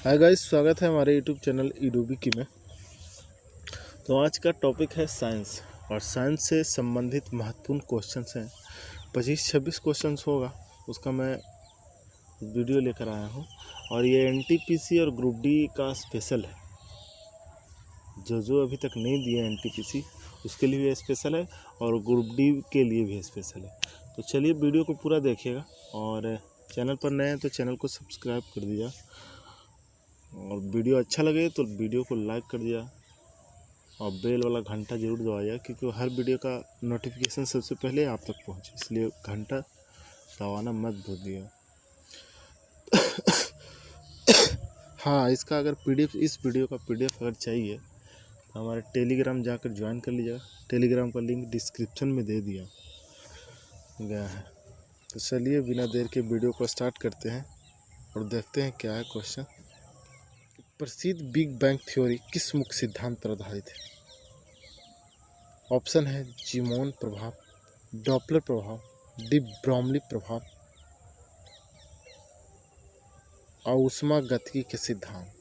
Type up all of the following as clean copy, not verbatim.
Hi guys, स्वागत है हमारे यूट्यूब चैनल ईडूबी में। तो आज का टॉपिक है साइंस, और साइंस से संबंधित महत्वपूर्ण क्वेश्चंस हैं। 25-26 क्वेश्चंस होगा, उसका मैं वीडियो लेकर आया हूं। और ये एनटीपीसी और ग्रुप डी का स्पेशल है। जो अभी तक नहीं दिया एनटीपीसी उसके लिए भी स्पेशल है, और ग्रुप डी के लिए भी स्पेशल है। तो चलिए वीडियो को पूरा देखिएगा, और चैनल पर नए हैं तो चैनल को सब्सक्राइब कर दिया, और वीडियो अच्छा लगे तो वीडियो को लाइक कर दिया, और बेल वाला घंटा जरूर दबाइए, क्योंकि हर वीडियो का नोटिफिकेशन सबसे पहले आप तक पहुंचे, इसलिए घंटा दबाना मत भूलिए। हाँ, इसका अगर पीडीएफ, इस वीडियो का पीडीएफ अगर चाहिए तो हमारे टेलीग्राम जाकर ज्वाइन कर लीजिएगा। टेलीग्राम का लिंक डिस्क्रिप्शन में दे दिया गया है। तो चलिए बिना देर के वीडियो को स्टार्ट करते हैं और देखते हैं क्या है क्वेश्चन। प्रसिद्ध बिग बैंग थ्योरी किस मुख्य सिद्धांत पर आधारित है? ऑप्शन है जीमोन प्रभाव, डॉपलर प्रभाव, डी ब्रोमली प्रभाव, ऊष्मागतिकी के सिद्धांत।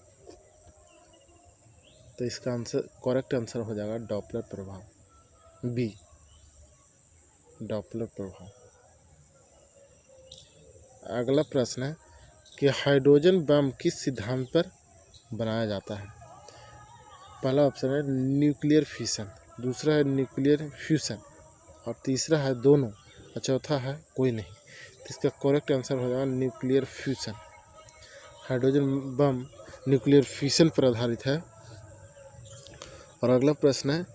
तो इसका आंसर, करेक्ट आंसर हो जाएगा डॉपलर प्रभाव, बी, डॉपलर प्रभाव। अगला प्रश्न है कि हाइड्रोजन बम किस सिद्धांत पर बनाया जाता है? पहला ऑप्शन है न्यूक्लियर फिशन, दूसरा है न्यूक्लियर फ्यूशन, और तीसरा है दोनों, और चौथा है कोई नहीं। तो इसका करेक्ट आंसर हो जाएगा nuclear fusion. Hydrogen bomb nuclear fusion पर आधारित है। और अगला प्रश्न है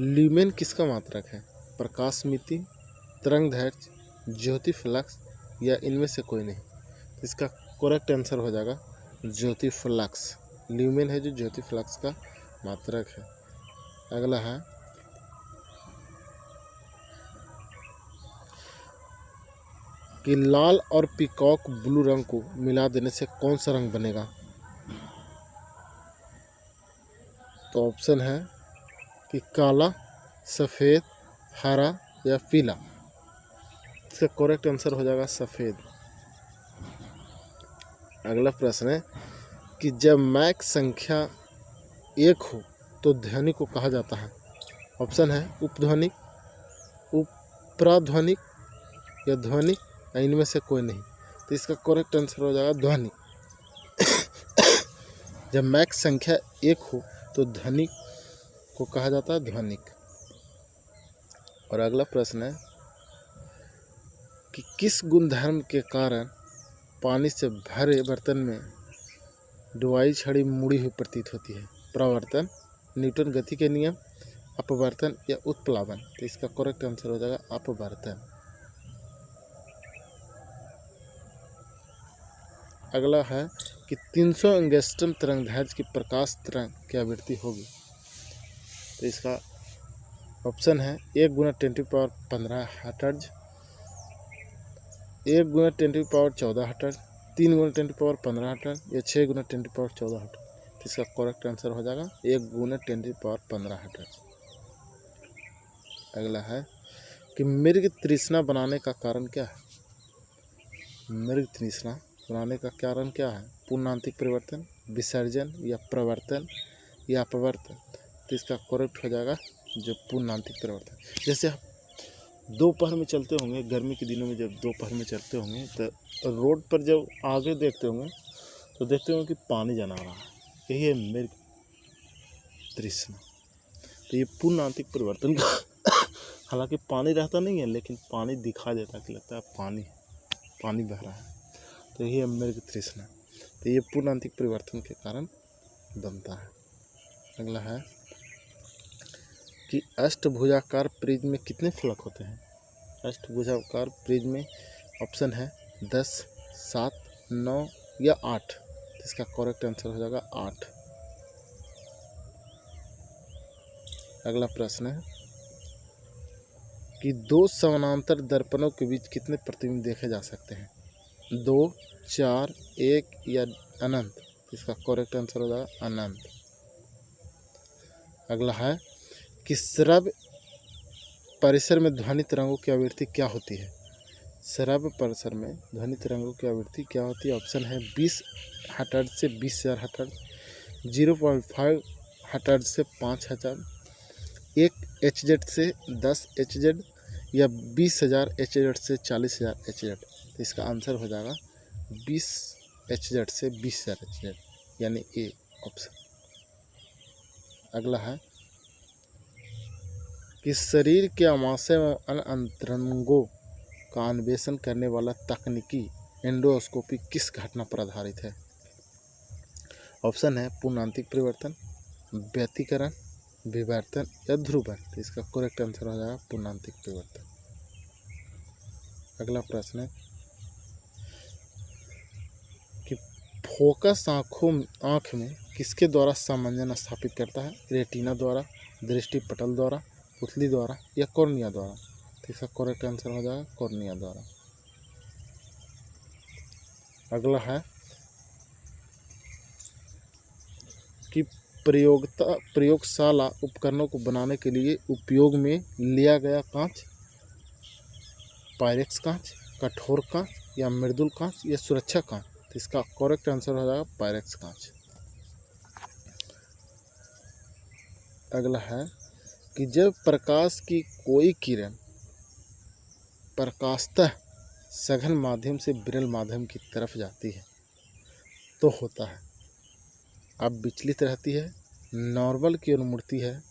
ल्यूमेन किसका मात्रक है? प्रकाश मिति, तरंगदैर्घ्य, ज्योति फ्लक्स, या इनमें से कोई नहीं। तो इसका करेक्ट आंसर हो जाएगा ज्योति फ्लक्स। ल्यूमेन है जो ज्योति फ्लक्स का मात्रक है। अगला है कि लाल और पीकॉक ब्लू रंग को मिला देने से कौन सा रंग बनेगा? तो ऑप्शन है कि काला, सफ़ेद, हरा, या पीला। इसका करेक्ट आंसर हो जाएगा सफ़ेद। अगला प्रश्न है कि जब मैक संख्या 1 हो तो ध्वनि को कहा जाता है? ऑप्शन है उपध्वनिक, उपराध्वनिक, या ध्वनिक, या इनमें से कोई नहीं। तो इसका करेक्ट आंसर हो जाएगा ध्वनिक। जब मैक संख्या 1 हो तो ध्वनिक को कहा जाता है ध्वनिक। और अगला प्रश्न है कि किस गुणधर्म के कारण पानी से भरे बर्तन में डुबाई छड़ी मुड़ी हुई प्रतीत होती है? प्रवर्तन, न्यूटन गति के नियम, अपवर्तन, या उत्प्लावन। तो इसका करेक्ट आंसर हो जाएगा अपवर्तन। अगला है कि 300 एंगस्ट्रम तरंगदैर्घ्य की प्रकाश तरंग की आवृत्ति होगी? तो इसका ऑप्शन है 1 × 10⁻15 हर्ट्ज, 1 × 10⁻14 हर्ट्ज, 3 × 10⁻15 हर्ट्ज, या 6 × 10⁻14 हर्ट्ज। तो इसका करेक्ट आंसर हो जाएगा 1 × 10⁻15 हर्ट्ज। अगला है कि मृग तृष्णा बनाने का कारण क्या है? मृग तृष्णा बनाने का कारण क्या है? पूर्णांतिक परिवर्तन, विसर्जन, या प्रवर्तन, या अपवर्तन। तो इसका करेक्ट हो जाएगा जो पूर्णांतिक परिवर्तन। जैसे आप दोपहर में चलते होंगे, गर्मी के दिनों में जब दोपहर में चलते होंगे तो रोड पर जब आगे देखते होंगे तो देखते होंगे कि पानी जना रहा है, यही है मृग तृष्णा। तो ये पूर्णांतिक परिवर्तन हालांकि पानी रहता नहीं है, लेकिन पानी दिखा देता कि लगता है पानी बह रहा है, तो यही है मृग तृष्णा। तो ये पूर्णांतिक परिवर्तन के कारण बनता है। अगला है कि अष्टभुजाकार प्रिज्म में कितने फलक होते हैं? अष्टभुजाकार प्रिज्म में ऑप्शन है 10, 7, 9, या 8। इसका करेक्ट आंसर हो जाएगा 8। अगला प्रश्न है कि 2 समानांतर दर्पणों के बीच कितने प्रतिबिंब देखे जा सकते हैं? 2, 4, 1, या अनंत। इसका करेक्ट आंसर हो जाएगा अनंत। अगला है कि श्रव्य परिसर में ध्वनि तरंगों की आवृत्ति क्या होती है? श्रव्य परिसर में ध्वनि तरंगों की आवृत्ति क्या होती है? ऑप्शन है 20 हर्ट्ज से 20,000 हर्ट्ज, 0.5 हर्ट्ज से 5,000, 1 HZ से 10 HZ या 20,000 HZ से 40,000 HZ। तो इसका आंसर हो जाएगा 20 HZ से 20,000 HZ, यानी ए ऑप्शन। अगला है कि शरीर के आमाशय व अन्य अंतरंगों का अन्वेषण करने वाला तकनीकी एंडोस्कोपी किस घटना पर आधारित है? ऑप्शन है पूर्णांतिक परिवर्तन, व्यतिकरण, विवर्तन या ध्रुवन। तो इसका करेक्ट आंसर हो जाएगा पूर्णांतिक परिवर्तन। अगला प्रश्न है कि फोकस आँख में किसके द्वारा सामंजस्य स्थापित करता है? रेटिना द्वारा, दृष्टि पटल द्वारा, पुतली द्वारा या कॉर्निया द्वारा। तो इसका करेक्ट आंसर हो जाएगा कॉर्निया द्वारा। अगला है कि प्रयोगशाला उपकरणों को बनाने के लिए उपयोग में लिया गया कांच पायरेक्स कांच, कठोर कांच या मृदुल कांच या सुरक्षा कांच। तो इसका करेक्ट आंसर हो जाएगा पायरेक्स कांच। अगला है कि जब प्रकाश की कोई किरण प्रकाशतः सघन माध्यम से विरल माध्यम की तरफ जाती है तो होता है अब विचलित रहती है, नॉर्मल की ओर मुड़ती है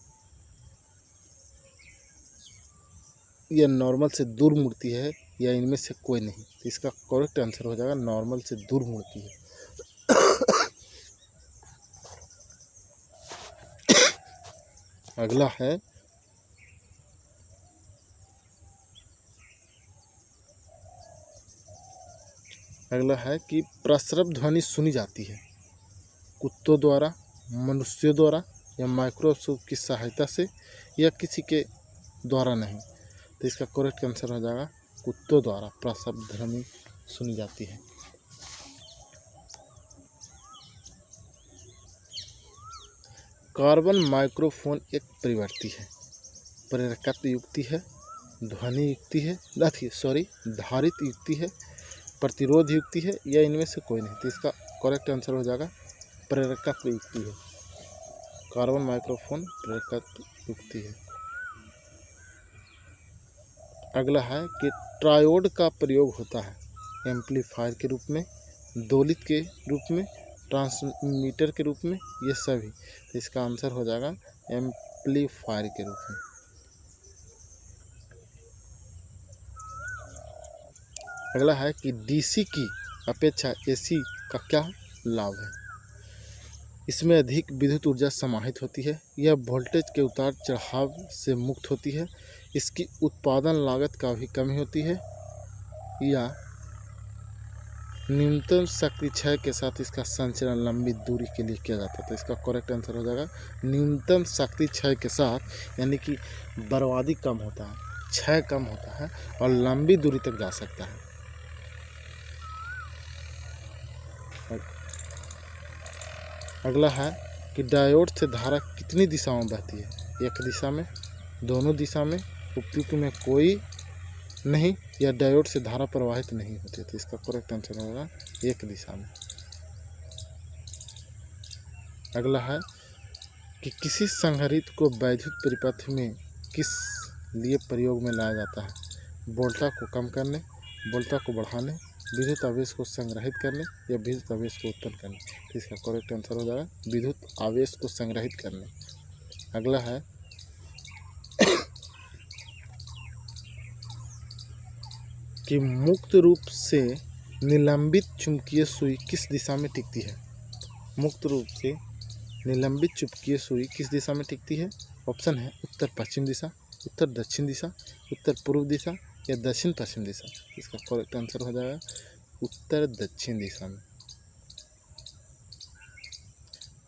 या नॉर्मल से दूर मुड़ती है या इनमें से कोई नहीं। तो इसका करेक्ट आंसर हो जाएगा नॉर्मल से दूर मुड़ती है। अगला है कि प्रस्रव ध्वनि सुनी जाती है कुत्तों द्वारा, मनुष्यों द्वारा या माइक्रोस्कोप की सहायता से या किसी के द्वारा नहीं। तो इसका करेक्ट आंसर हो जाएगा कुत्तों द्वारा प्रस्रव ध्वनि सुनी जाती है। कार्बन माइक्रोफोन एक परिवर्ती है, प्रेरकत्व युक्ति है, ध्वनि युक्ति है, धारित युक्ति है, प्रतिरोध युक्ति है या इनमें से कोई नहीं। तो इसका करेक्ट आंसर हो जाएगा प्रेरकत्व युक्ति है। कार्बन माइक्रोफोन प्रेरकत्व युक्ति है। अगला है कि ट्रायोड का प्रयोग होता है एम्पलीफायर के रूप में, दोलित के रूप में, ट्रांसमीटर के रूप में, ये सभी। तो इसका आंसर हो जाएगा एम्पलीफायर के रूप में। अगला है कि डीसी की अपेक्षा एसी का क्या लाभ है? इसमें अधिक विद्युत ऊर्जा समाहित होती है, यह वोल्टेज के उतार चढ़ाव से मुक्त होती है, इसकी उत्पादन लागत काफ़ी कमी होती है या न्यूनतम शक्ति क्षय के साथ इसका संचरण लंबी दूरी के लिए किया जाता है। तो इसका करेक्ट आंसर हो जाएगा न्यूनतम शक्ति क्षय के साथ, यानी कि बर्बादी कम होता है, क्षय कम होता है और लंबी दूरी तक जा सकता है। अगला है कि डायोड से धारा कितनी दिशाओं में बहती है? एक दिशा में, दोनों दिशा में, उपयुक्त में कोई नहीं या डायोड से धारा प्रवाहित नहीं होती। तो इसका करेक्ट आंसर होगा एक दिशा में। अगला है कि किसी संधारित्र को वैद्युत परिपथ में किस लिए प्रयोग में लाया जाता है? वोल्टा को कम करने, वोल्टा को बढ़ाने, विद्युत आवेश को संग्रहित करने या विद्युत आवेश को उत्पन्न करने। तो इसका करेक्ट आंसर हो जाएगा विद्युत आवेश को संग्रहित करने। अगला है कि मुक्त रूप से निलंबित चुंबकीय सुई किस दिशा में टिकती है? मुक्त रूप से निलंबित चुंबकीय सुई किस दिशा में टिकती है? ऑप्शन है उत्तर पश्चिम दिशा, उत्तर दक्षिण दिशा, उत्तर पूर्व दिशा या दक्षिण पश्चिम दिशा। इसका करेक्ट आंसर हो जाएगा उत्तर दक्षिण दिशा में।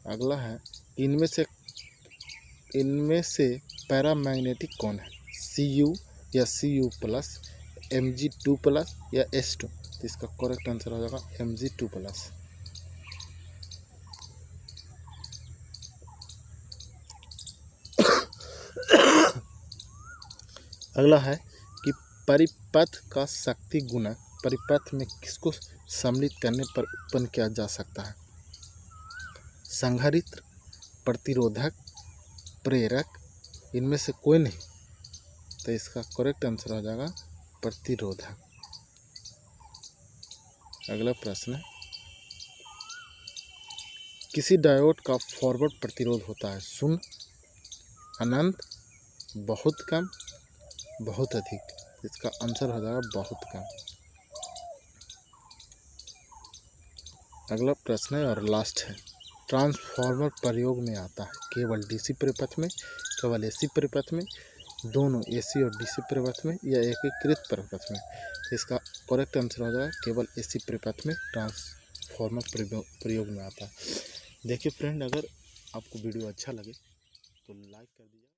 अगला है इनमें से पैरामैग्नेटिक कौन है? Cu या Cu+, Mg2+ या S2। तो इसका करेक्ट आंसर हो जाएगा Mg2+। अगला है कि परिपथ का शक्ति गुणक परिपथ में किसको सम्मिलित करने पर उत्पन्न किया जा सकता है? संधारित्र, प्रतिरोधक, प्रेरक, इनमें से कोई नहीं। तो इसका करेक्ट आंसर हो जाएगा प्रतिरोधक। अगला प्रश्न है, किसी डायोड का फॉरवर्ड प्रतिरोध होता है 0, अनंत, बहुत कम, बहुत अधिक। इसका आंसर हो जाएगा बहुत कम। अगला प्रश्न है और लास्ट है, ट्रांसफार्मर प्रयोग में आता है केवल डीसी परिपथ में, केवल एसी परिपथ में, दोनों एसी और डीसी परिपथ में, या एकीकृत परिपथ में? इसका करेक्ट आंसर हो जाएगा केवल एसी परिपथ में ट्रांसफार्मर प्रयोग में आता है। देखिए फ्रेंड, अगर आपको वीडियो अच्छा लगे तो लाइक कर दीजिए।